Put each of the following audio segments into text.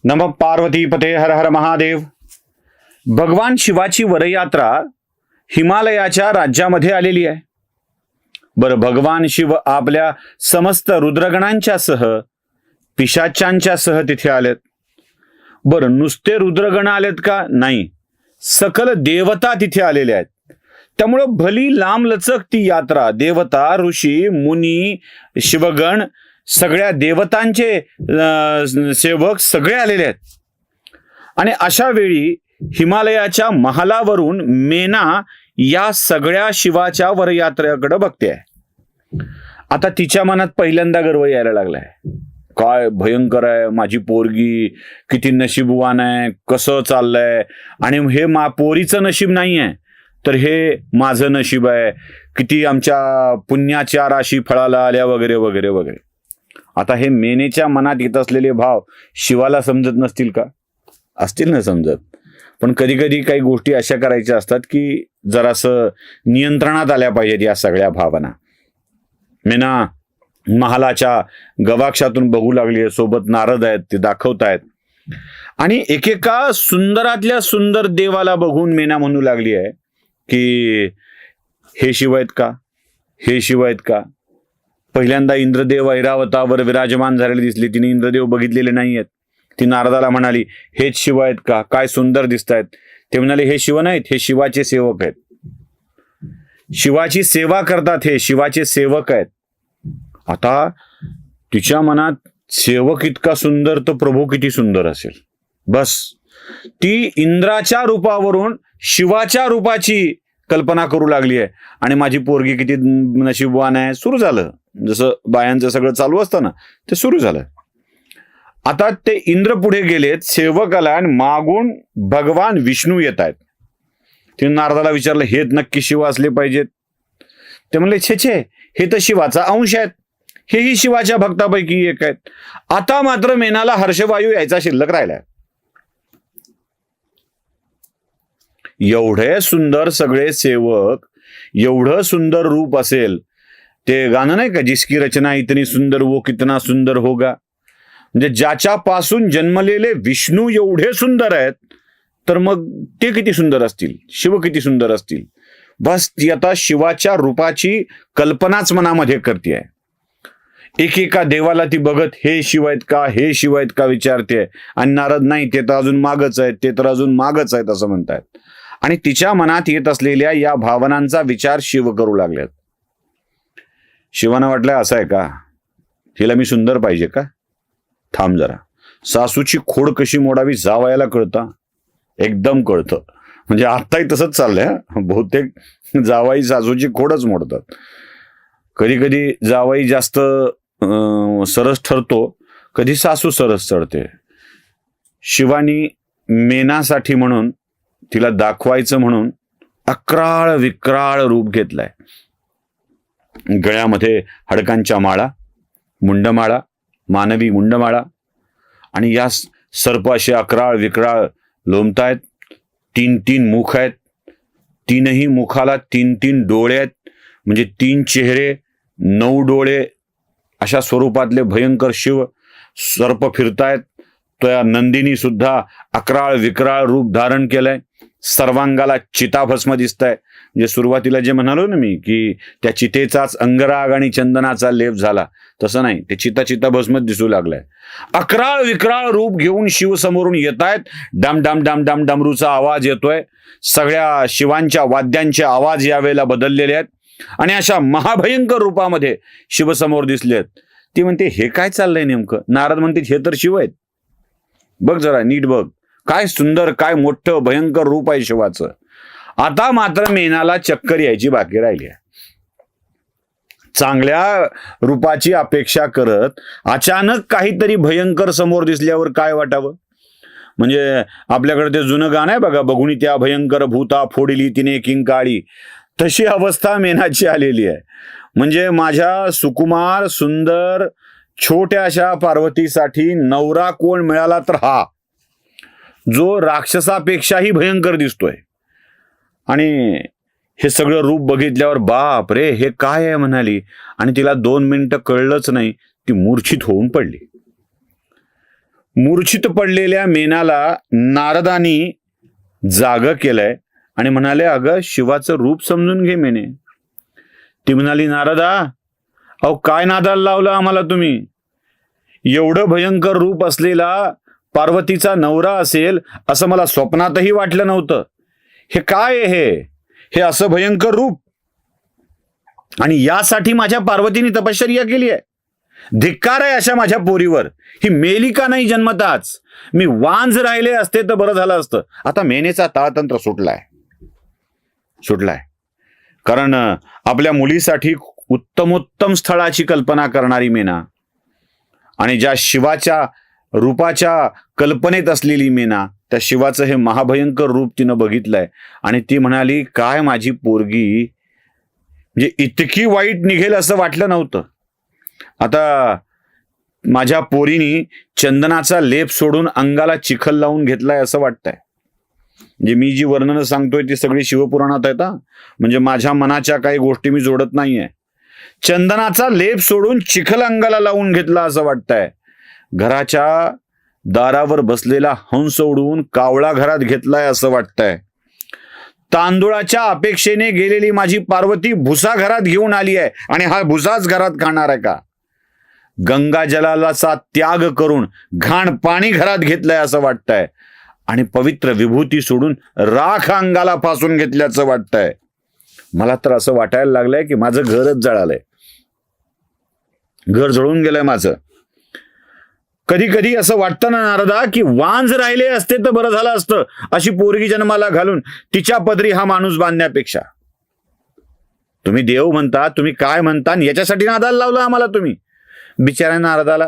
नम पार्वती पते हर हर महादेव. भगवान शिवाची वरयात्रा हिमालयाच्या राज्यामध्ये आलेली आहे. बरं, भगवान शिव आपल्या समस्त रुद्रगणांच्या सह पिशाच्यांच्या सह तिथे आलेत. बरं, नुसते रुद्रगण आलेत का? नाही, सकल देवता तिथे आलेले आहेत. त्यामुळं भली लांबलचक ती यात्रा. देवता, ऋषी, मुनी, शिवगण, सगळ्या देवतांचे सेवक सगळे आलेले आहेत. आणि अशा वेळी हिमालयाच्या महालावरून मेना या सगळ्या शिवाच्या वरयात्रेकडे बघते. आता तिच्या मनात पहिल्यांदा गर्व यायला लागलाय. काय भयंकर आहे, माझी पोरगी किती नशीबवान आहे, कसं चाललंय. आणि हे पोरीचं नशीब नाही आहे, तर हे माझं नशीब आहे, किती आमच्या पुण्याच्या राशी फळाला आल्या वगैरे वगैरे वगैरे. आता हे मेनेच्या मनात येत असलेले भाव शिवाला समजत नसतील का? असतील ना समजत. पण कधी कधी काही गोष्टी अशा करायच्या असतात की जरासं नियंत्रणात आल्या पाहिजेत या सगळ्या भावना. मेना महालाच्या गवाक्षातून बघू लागली आहे, सोबत नारद आहेत, ते दाखवतायत. आणि एकेका सुंदरातल्या सुंदर देवाला बघून मेना म्हणू लागली आहे की हे शिव आहेत का, हे शिव आहेत का. पहिल्यांदा इंद्रदेव ऐरावतावर विराजमान झालेले दिसले, तिने इंद्रदेव बघितलेले नाही आहेत. ती नारदाला म्हणाली, हेच शिव आहेत का, काय सुंदर दिसत आहेत. ते म्हणाले, हे शिव नाहीत, हे शिवाचे सेवक आहेत, शिवाची सेवा करतात, हे शिवाचे सेवक आहेत. आता तिच्या मनात सेवक इतका सुंदर तर प्रभू किती सुंदर असेल. बस ती इंद्राच्या रूपावरून शिवाच्या रूपाची कल्पना करू लागली आहे. आणि माझी पोरगी किती नशीबवान आहे, सुरू झालं. जसं बायांचं सगळं चालू असतं ना, ते सुरू झालं. आता ते इंद्र पुढे गेलेत, सेवकाला, आणि मागून भगवान विष्णू येत आहेत. तिने नारदाला विचारलं, हे नक्की शिव असले पाहिजेत? ते म्हणले, छे, हे तर शिवाचा अंश आहेत, हेही शिवाच्या भक्तापैकी एक आहेत. आता मात्र मेनाला हर्षवायू यायचा शिल्लक राहिलाय. एवढे सुंदर सगळे सेवक, एवढं सुंदर रूप असेल. ते गाणं नाही का, जिसकी रचना इतनी सुंदर वो कितना सुंदर होगा. म्हणजे ज्याच्यापासून जन्मलेले विष्णू एवढे सुंदर आहेत, तर मग ते किती सुंदर असतील, शिव किती सुंदर असतील. बस ती आता शिवाच्या रूपाची कल्पनाच मनामध्ये करते. एकेका देवाला ती बघत, हे शिव आहेत का, हे शिव आहेत का विचारते. आणि नारद, नाही, ते तर अजून मागच आहेत, ते तर अजून मागच आहेत असं म्हणतायत. आणि तिच्या मनात येत असलेल्या या भावनांचा विचार शिव करू लागलेत. शिवाना वाटलंय, असं आहे का, हिला मी सुंदर पाहिजे का? थांब जरा, सासूची खोड कशी मोडावी जावयाला कळतं, एकदम कळतं. म्हणजे आत्ताही तसंच चाललंय. बहुतेक जावाई सासूची खोडच मोडतात. कधी कधी जावाई जास्त सरस ठरतो, कधी सासू सरस चढते. शिवानी मेनासाठी म्हणून, तिला दाखवायचं म्हणून अक्राळ विक्राळ रूप घेतलाय. गळ्यामध्ये हडकांच्या माळा, मुंडमाळा, मानवी मुंडमाळा, आणि या सर्प असे अक्राळ विक्राळ लोंबतायत. 3 मुख आहेत, 3ही मुखाला 3 डोळे आहेत. म्हणजे 3 चेहरे, 9 डोळे, अशा स्वरूपातले भयंकर शिव सर्प फिरतायत. तो या नंदिनी सुद्धा अक्राळ विक्राळ रूप धारण केलंय. सर्वांगाला चिताभस्म दिसतंय. म्हणजे सुरुवातीला जे म्हणालो ना मी की त्या चितेचाच अंगराग आणि चंदनाचा लेप झाला, तसं नाही, ते चिताभस्मच दिसू लागलाय. अक्राळ विक्राळ रूप घेऊन शिव समोरून येत आहेत. डम डम डम डम डमरूचा आवाज येतोय. सगळ्या शिवांच्या वाद्यांचे आवाज यावेळेला बदललेले आहेत. आणि अशा महाभयंकर रूपामध्ये शिव समोर दिसलेत. ती म्हणते, हे काय चाललंय नेमकं? नारद म्हणते, हे तर शिव आहेत, बघ जरा नीट बघ, काय सुंदर, काय मोठं भयंकर रूप आहे शिवाचं. आता मात्र मेनाला चक्कर यायची बाकी राहिली आहे. चांगल्या रूपाची अपेक्षा करत अचानक काहीतरी भयंकर समोर दिसल्यावर काय वाटावं. म्हणजे आपल्याकडे ते जुनं गाणं आहे बघा, बघुनी त्या भयंकर भूता फोडिली तिने किंकाळी. तशी अवस्था मेनाची आलेली आहे. म्हणजे माझ्या सुकुमार सुंदर छोट्याशा पार्वतीसाठी नवरा कोण मिळाला तर हा, जो राक्षसापेक्षाही भयंकर दिसतोय. आणि हे सगळं रूप बघितल्यावर बाप रे, हे काय आहे म्हणाली. आणि तिला 2 मिनिटं कळलंच नाही, ती मूर्छित होऊन पडली. मूर्छित पडलेल्या मेनाला नारदानी जागं केलंय आणि म्हणाले, अगं शिवाचं रूप समजून घे मेने. ती म्हणाली, नारदा, अहो काय नादाला लावलं आम्हाला तुम्ही? एवढं भयंकर रूप असलेला पार्वतीचा नवरा असेल असं मला स्वप्नातही वाटलं नव्हतं. हे काय आहे हे असं भयंकर रूप? आणि यासाठी माझ्या पार्वतीने तपश्चर्या केली आहे. धिक्कार आहे अशा माझ्या पोरीवर. ही मेली का नाही जन्मताच? मी वांज राहिले असते तर बरं झालं असतं. आता मेनेचा ताळतंत्र सुटलाय. कारण आपल्या मुलीसाठी उत्तमोत्तम स्थळाची कल्पना करणारी मेना आणि ज्या शिवाच्या रूपाच्या कल्पनेत असलेली मेना, त्या शिवाचं हे महाभयंकर रूप तिनं बघितलंय आणि ती म्हणाली, काय माझी पोरगी म्हणजे इतकी वाईट निघेल असं वाटलं नव्हतं. आता माझ्या पोरीनी चंदनाचा लेप सोडून अंगाला चिखल लावून घेतलाय असं वाटतंय. म्हणजे मी जी वर्णनं सांगतोय ती सगळी शिवपुराणात आहेत. म्हणजे माझ्या मनाच्या काही गोष्टी मी जोडत नाहीये. चंदनाचा लेप सोडून चिखल अंगाला लावून घेतला असं वाटतंय. घराच्या दारावर बसलेला हंस उडवून कावळा घरात घेतलाय असं वाटतंय. तांदुळाच्या अपेक्षेने गेलेली माझी पार्वती भुसा घरात घेऊन आली आहे आणि हा भुसाच घरात खाणार आहे का? गंगा जलाचा त्याग करून घाण पाणी घरात घेतलंय असं वाटतंय आणि पवित्र विभूती सोडून राख अंगाला फासून घेतल्याचं वाटतंय. मला तर असं वाटायला लागलंय की माझं घरच जळालंय. घर जळून गेलंय माझं. कधी कधी असं वाटतं ना नारदा, की वांज राहिले असते तर बरं झालं असतं अशी पोरगी जन्माला घालून तिच्या पदरी हा माणूस बांधण्यापेक्षा. तुम्ही देव म्हणता, तुम्ही काय म्हणता, याच्यासाठी नादाला लावलं आम्हाला तुम्ही. बिचाऱ्या नारदाला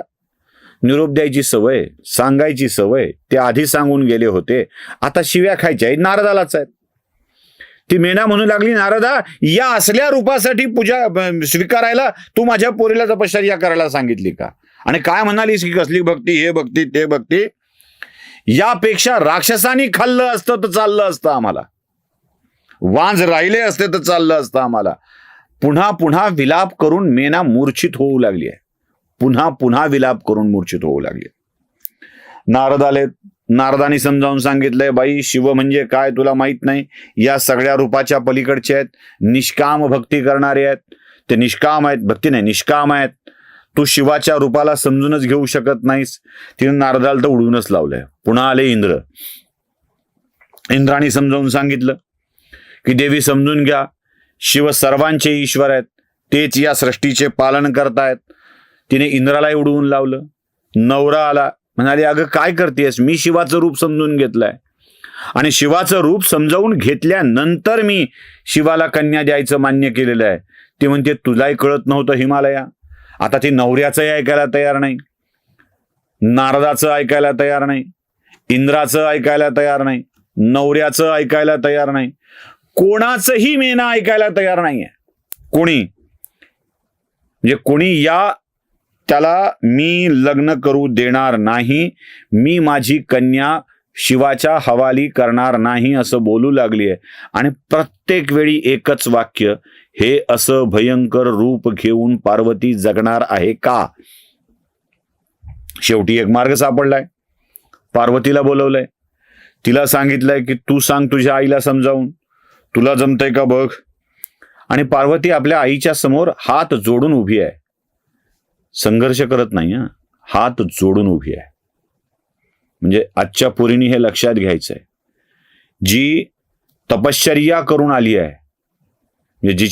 निरोप द्यायची सवय, सांगायची सवय ते आधी सांगून गेले होते. आता शिव्या खायच्या नारदालाच आहेत. ती मेना म्हणू लागली, नारदा, या असल्या रूपासाठी पूजा स्वीकारायला तू माझ्या पोरीला तपश्चर्या करायला सांगितली का? आणि काय म्हणालीस की कसली भक्ती, हे भक्ती ते भक्ती? यापेक्षा राक्षसांनी खाल्लं असतं तर चाललं असतं आम्हाला. वांज राहिले असते तर चाललं असतं आम्हाला. पुन्हा पुन्हा विलाप करून मेना मूर्छित होऊ लागली आहे. पुन्हा पुन्हा विलाप करून मूर्छित होऊ लागली. नारदानी समजावून सांगितलंय, बाई शिव म्हणजे काय तुला माहित नाही. या सगळ्या रूपाच्या पलीकडचे आहेत. निष्काम भक्ती करणारे आहेत. ते निष्काम आहेत, भक्ती नाही निष्काम आहेत. तू शिवाच्या रूपाला समजूनच घेऊ शकत नाहीस. तिने नारदाला तर उडवूनच लावलंय. पुन्हा आले इंद्र. इंद्राणी समजावून सांगितलं की देवी समजून घ्या, शिव सर्वांचे ईश्वर आहेत. तेच या सृष्टीचे पालन करतायत. तिने इंद्रालाही उडवून लावलं. नवरा आला, म्हणाले, अगं काय करतेस? मी शिवाचं रूप समजून घेतलंय आणि शिवाचं रूप समजावून घेतल्यानंतर मी शिवाला कन्या द्यायचं मान्य केलेलं आहे. ती म्हणते, तुलाही कळत नव्हतं हिमालया? आता ती नवऱ्याचंही ऐकायला तयार नाही, नारदाचं ऐकायला तयार नाही, इंद्राचं ऐकायला तयार नाही, नवऱ्याचं ऐकायला तयार नाही, कोणाचंही मेना ऐकायला तयार नाहीये. कोणी त्याला मी लग्न करू देणार नाही, मी माझी कन्या शिवाच्या हवाली करणार नाही असं बोलू लागली आहे. आणि प्रत्येक वेळी एकच वाक्य, हे असं भयंकर रूप घेऊन पार्वती जगणार आहे का? शेवटी एक मार्ग सापडलाय. पार्वतीला बोलवलंय. तिला सांगितलंय की तू सांग तुझ्या आईला समजावून, तुला जमतंय का बघ. आणि पार्वती आपल्या आईच्या समोर हात जोडून उभी आहे. संघर्ष करत नाही, हात जोडून उभी आहे. म्हणजे आजच्या पोरीनी हे लक्षात घ्यायचंय. जी तपश्चर्या करून आली आहे, म्हणजे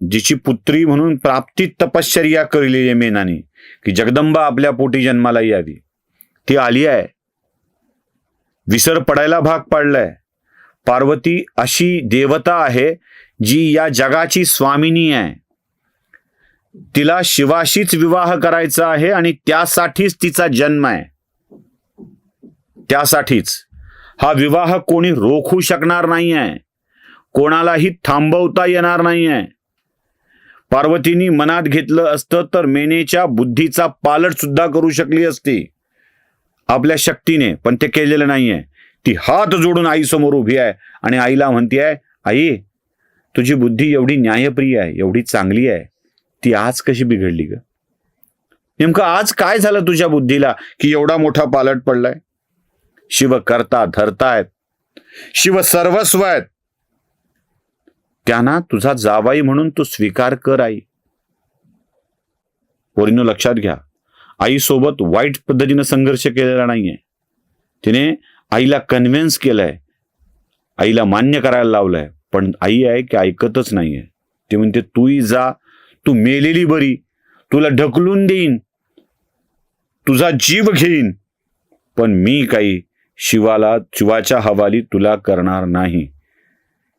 जिची पुत्री म्हणून प्राप्ती तपश्चर्या केलेली आहे मेनाने, की जगदंबा आपल्या पोटी जन्माला यावी, ती आली आहे. विसर पडायला भाग पाडलाय. पार्वती अशी देवता आहे जी या जगाची स्वामिनी आहे. तिला शिवाशीच विवाह करायचा आहे आणि त्यासाठीच तिचा जन्म आहे. त्यासाठीच हा विवाह कोणी रोखू शकणार नाही आहे, कोणालाही थांबवता येणार नाही आहे. पार्वतीनी मनात घेतलं असतं तर मेनेच्या बुद्धीचा पालट सुद्धा करू शकली असती आपल्या शक्तीने, पण ते केलेलं नाहीये. ती हात जोडून आई समोर उभी आहे आणि आईला म्हणतीये, आई तुझी बुद्धी एवढी न्यायप्रिय आहे, एवढी चांगली आहे, ती आज कशी बिघडली ग? नेमकं आज काय झालं तुझ्या बुद्धीला की एवढा मोठा पालट पडलाय? शिव करता धरतायत, शिव सर्वस्व आहेत, त्यांना तुझा जावाई म्हणून तू स्वीकार कर. आई पोरींनो लक्षात घ्या, आईसोबत वाईट पद्धतीनं संघर्ष केलेला नाहीये. तिने आईला कन्व्हिन्स केलंय, आईला मान्य करायला लावलंय, पण आई आहे की ऐकतच नाहीये. ती म्हणते तूही जा, तू मेलेली बरी, तुला ढकलून देईन, तुझा जीव घेईन, पण मी काही शिवाच्या हवाली तुला करणार नाही.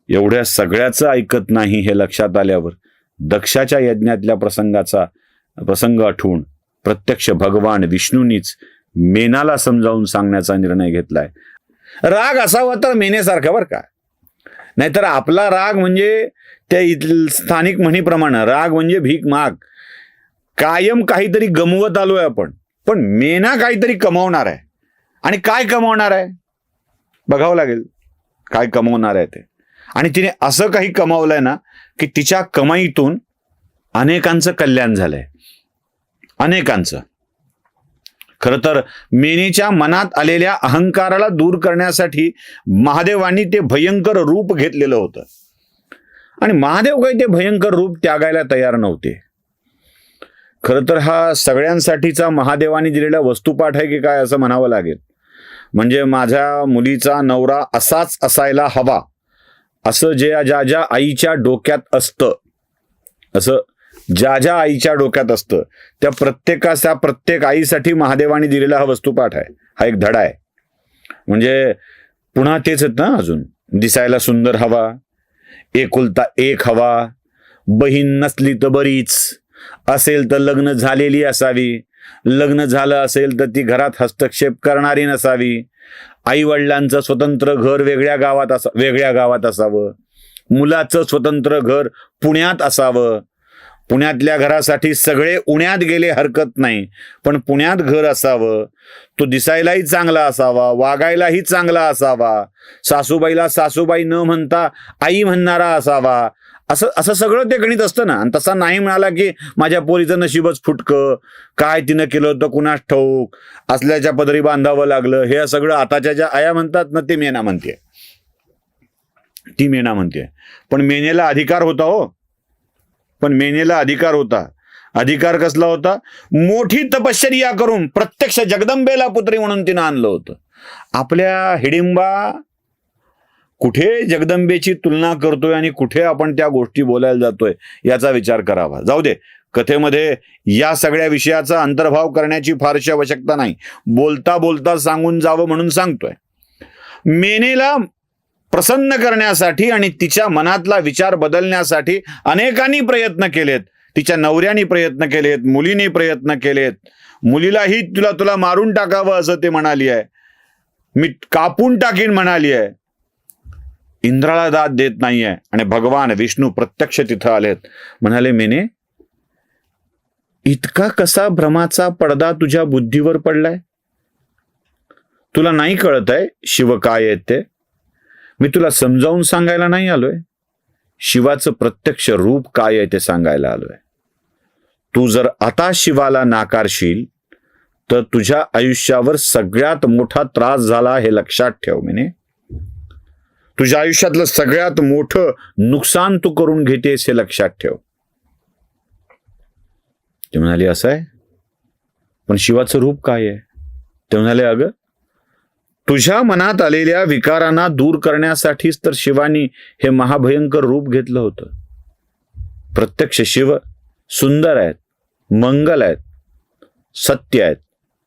एवढ्या सगळ्याचं ऐकत नाही हे लक्षात आल्यावर दक्षाच्या यज्ञातल्या प्रसंग आठवून प्रत्यक्ष भगवान विष्णूंनीच मेनाला समजावून सांगण्याचा निर्णय घेतलाय. राग असावा तर मेनेसारखा बरं का, नाहीतर आपला राग म्हणजे त्या स्थानिक म्हणीप्रमाणे राग म्हणजे भीक माग, कायम काहीतरी गमवत आलोय आपण. पण मेना काहीतरी कमावणार आहे, आणि काय कमावणार आहे बघावं लागेल काय कमावणार आहे ते. आणि तिने असं काही कमावलंय ना की तिच्या कमाईतून अनेकांचं कल्याण झालंय, अनेकांचं. खरं तर मेनेच्या मनात आलेल्या अहंकाराला दूर करण्यासाठी महादेवांनी ते भयंकर रूप घेतलेलं होतं, आणि महादेव काही ते भयंकर रूप त्यागायला तयार नव्हते. खरं तर हा सगळ्यांसाठीचा महादेवांनी दिलेला वस्तुपाठ आहे की काय असं म्हणावं लागेल. म्हणजे माझ्या मुलीचा नवरा असाच असायला हवा असं ज्या ज्या आईच्या डोक्यात असतं, असं ज्या आईच्या डोक्यात असतं त्या प्रत्येक आईसाठी महादेवाने दिलेला हा वस्तुपाठ आहे, हा एक धडा आहे. म्हणजे पुन्हा तेच आहेत ना, अजून दिसायला सुंदर हवा, एकुलता एक हवा, बहीण नसली तर बरीच, असेल तर लग्न झालेली असावी, लग्न झालं असेल तर ती घरात हस्तक्षेप करणारी नसावी, आई वडिलांचं स्वतंत्र घर वेगळ्या गावात असावं, मुलाचं स्वतंत्र घर पुण्यात असावं, पुण्यातल्या घरासाठी सगळे उण्यात गेले हरकत नाही, पण पुण्यात घर असावं, तो दिसायलाही चांगला असावा, वागायलाही चांगला असावा, सासूबाईला सासूबाई न म्हणता आई म्हणणारा असावा, असं सगळं ते गणित असतं ना. आणि तसा नाही मिळाला की माझ्या पोरीचं नशीबच फुटकं, काय तिनं केलं होतं कुणास ठाऊक, असल्याच्या पदरी बांधावं लागलं, हे सगळं आताच्या ज्या आया म्हणतात ना ते मेना म्हणते, ती मेना म्हणते. पण मेनेला अधिकार होता हो, पण मेनेला अधिकार होता. अधिकार कसला होता? मोठी तपश्चर्या करून प्रत्यक्ष जगदंबेला पुत्री म्हणून तिनं आणलं होतं. आपल्या हिडिंबा कुठे जगदंबेची तुलना करतोय आणि कुठे आपण त्या गोष्टी बोलायला जातोय याचा विचार करावा. जाऊ दे, कथेमध्ये या सगळ्या विषयाचा अंतर्भाव करण्याची फारशी आवश्यकता नाही, बोलता बोलता सांगून जावं म्हणून सांगतोय. मेनेला प्रसन्न करण्यासाठी आणि तिच्या मनातला विचार बदलण्यासाठी अनेकांनी प्रयत्न केलेत. तिच्या नवऱ्याने प्रयत्न केलेत, मुलीने प्रयत्न केलेत. मुलीलाही तुला मारून टाकावं असं ते म्हणाली आहे, मी कापून टाकीन म्हणाली आहे. इंद्राला दाद देत नाहीये, आणि भगवान विष्णू प्रत्यक्ष तिथं आलेत. म्हणाले मेने, इतका कसा भ्रमाचा पडदा तुझ्या बुद्धीवर पडलाय? तुला नाही कळत आहे शिव काय आहे ते? मी तुला समजावून सांगायला नाही आलोय, शिवाचं प्रत्यक्ष रूप काय आहे ते सांगायला आलोय. तू जर आता शिवाला नाकारशील तर तुझ्या आयुष्यावर सगळ्यात मोठा त्रास झाला हे लक्षात ठेव मेने. तुझ्या आयुष्यातलं सगळ्यात मोठं नुकसान तू करून घेतेस हे लक्षात ठेव. ते म्हणाले असं आहे, पण शिवाचं रूप काय आहे? ते म्हणाले अगं, तुझ्या मनात आलेल्या विकारांना दूर करण्यासाठीच तर शिवानी हे महाभयंकर रूप घेतलं होतं. प्रत्यक्ष शिव सुंदर आहेत, मंगल आहेत, सत्य आहेत.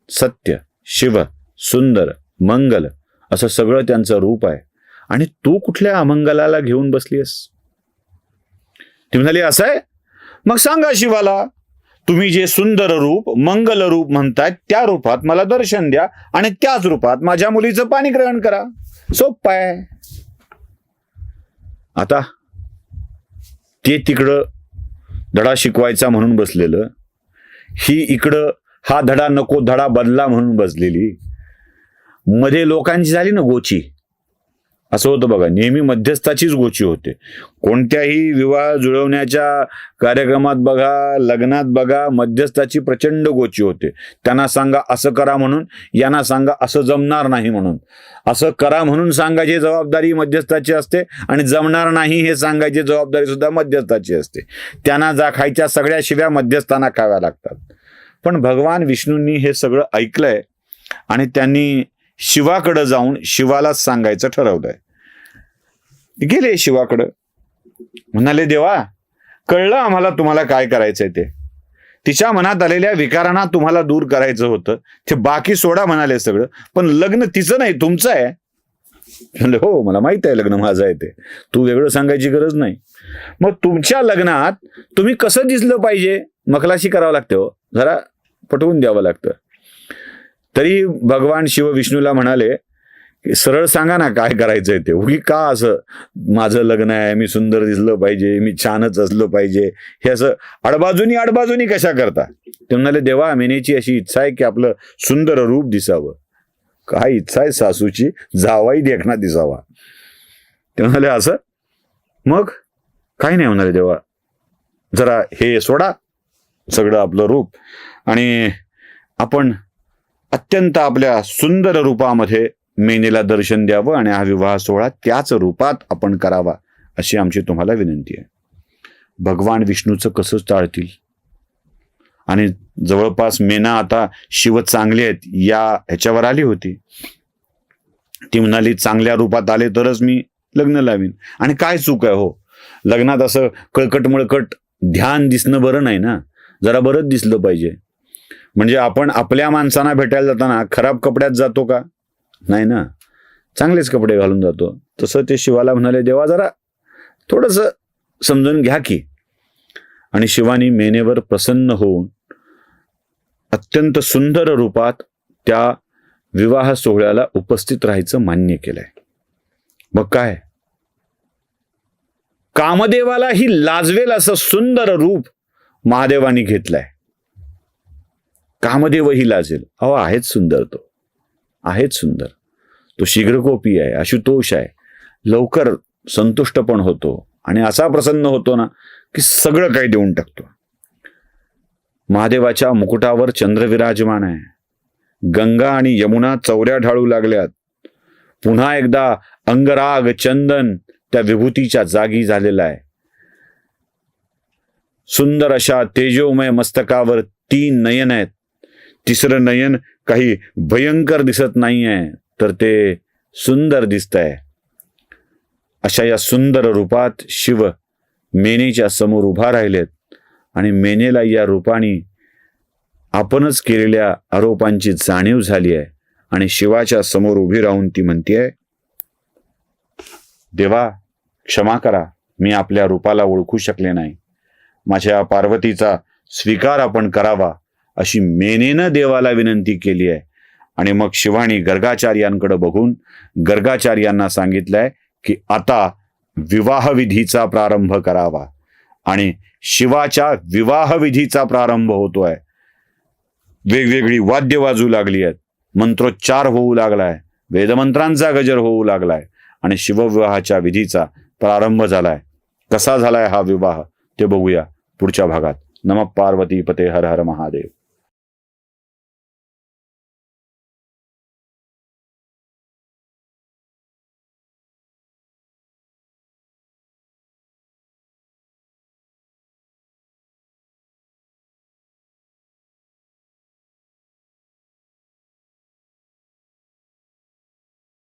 सत्य, शिव, सुंदर, मंगल असं सगळं त्यांचं रूप आहे, आणि तू कुठल्या अमंगलाला घेऊन बसलीस? ती म्हणाली असं आहे, मग सांगा शिवाला, तुम्ही जे सुंदर रूप मंगल रूप म्हणताय त्या रूपात मला दर्शन द्या, आणि त्याच रूपात माझ्या मुलीचं पाणी ग्रहण करा. सोपं आहे. आता ते तिकडं धडा शिकवायचा म्हणून बसलेलं, ही इकडं हा धडा नको धडा बदला म्हणून बसलेली. मध्ये लोकांची झाली ना गोची, असं होतं बघा, नेहमी मध्यस्थाचीच गोची होते. कोणत्याही विवाह जुळवण्याच्या कार्यक्रमात बघा, लग्नात बघा, मध्यस्थाची प्रचंड गोची होते. त्यांना सांगा असं करा म्हणून, यांना सांगा असं जमणार नाही म्हणून. असं करा म्हणून सांगायची जबाबदारी मध्यस्थाची असते आणि जमणार नाही हे सांगायची जबाबदारी सुद्धा मध्यस्थाची असते. त्यांना खायच्या सगळ्या शिव्या मध्यस्थांना खाव्या लागतात. पण भगवान विष्णूंनी हे सगळं ऐकलंय आणि त्यांनी शिवाकडे जाऊन शिवालाच सांगायचं ठरवलंय. गेले शिवाकडं, म्हणाले देवा, कळलं आम्हाला तुम्हाला काय करायचंय ते. तिच्या मनात आलेल्या विकारांना तुम्हाला दूर करायचं होतं. ते बाकी सोडा म्हणाले सगळं, पण लग्न तिचं नाही तुमचं आहे. म्हणलं हो, मला माहित आहे लग्न माझं आहे ते, तू वेगळं सांगायची गरज नाही. मग तुमच्या लग्नात तुम्ही कसं दिसलं पाहिजे मखलाशी करावं लागतं हो, जरा पटवून द्यावं लागतं. तरी भगवान शिव विष्णूला म्हणाले की सरळ सांगा ना काय करायचंय ते. उगी का असं माझं लग्न आहे, मी सुंदर दिसलं पाहिजे, मी छानच असलं पाहिजे, हे असं अडबाजूनी कशा करता. ते म्हणाले देवा, मेनेची अशी इच्छा आहे की आपलं सुंदर रूप दिसावं. काय इच्छा आहे सासूची, जावाई देखणा दिसावा. ते म्हणाले असं, मग काही नाही. म्हणाले देवा, जरा हे सोडा सगळं आपलं रूप आणि आपण अत्यंत आपल्या सुंदर रूपामध्ये मेनेला दर्शन द्यावं आणि हा विवाह सोहळा त्याच रूपात आपण करावा, अशी आमची तुम्हाला विनंती आहे. भगवान विष्णूचं कसं टाळतील. आणि जवळपास मेना आता शिव चांगले आहेत या ह्याच्यावर आली होती. ती म्हणाली चांगल्या रूपात आले तरच मी लग्न लावीन. आणि काय चूक आहे हो, लग्नात असं कळकट मळकट ध्यान दिसणं बरं नाही ना, जरा बरंच दिसलं पाहिजे. म्हणजे आपण आपल्या माणसांना भेटायला जाताना खराब कपड्यात जातो का? नाही ना, चांगलेच कपडे घालून जातो. तसं ते शिवाला म्हणाले देवा, जरा थोडंसं समजून घ्या की. आणि शिवानी मेनेवर प्रसन्न होऊन अत्यंत सुंदर रूपात त्या विवाह सोहळ्याला उपस्थित राहायचं मान्य केलंय. मग काय, कामदेवालाही लाजवेल असं सुंदर रूप महादेवानी घेतलंय. कामदेवही लाजेल. अहो, आहेच सुंदर, तो आहेच सुंदर. तो शीघ्रकोपी आहे, आशुतोष आहे, लवकर संतुष्ट पण होतो आणि असा प्रसन्न होतो ना की सगळं काही देऊन टाकतो. महादेवाच्या मुकुटावर चंद्र विराजमान आहे. गंगा आणि यमुना चौऱ्या ढाळू लागल्यात. पुन्हा एकदा अंगराग चंदन त्या विभूतीच्या जागी झालेला आहे. सुंदर अशा तेजोमय मस्तकावर 3 नयन आहेत. तिसरं नयन काही भयंकर दिसत नाहीये, तर ते सुंदर दिसतंय. अशा या सुंदर रूपात शिव मेनेच्या समोर उभा राहिलेत आणि मेनेला या रूपाने आपणच केलेल्या आरोपांची जाणीव झाली आहे. आणि शिवाच्या समोर उभी राहून ती म्हणतीये, देवा क्षमा करा, मी आपल्या रूपाला ओळखू शकले नाही. माझ्या पार्वतीचा स्वीकार आपण करावा, अशी मेनेनं देवाला विनंती केली आहे. आणि मग शिवानी गर्गाचार्यांकडे बघून गर्गाचार्यांना सांगितलंय की आता विवाहविधीचा प्रारंभ करावा. आणि शिवाच्या विवाहविधीचा प्रारंभ होतोय. वेगवेगळी वाद्य वाजू लागली आहेत, मंत्रोच्चार होऊ लागलाय, वेदमंत्रांचा गजर होऊ लागलाय आणि शिवविवाहाच्या विधीचा प्रारंभ झालाय. कसा झालाय हा विवाह ते बघूया पुढच्या भागात. नमः पार्वती पते हर हर महादेव.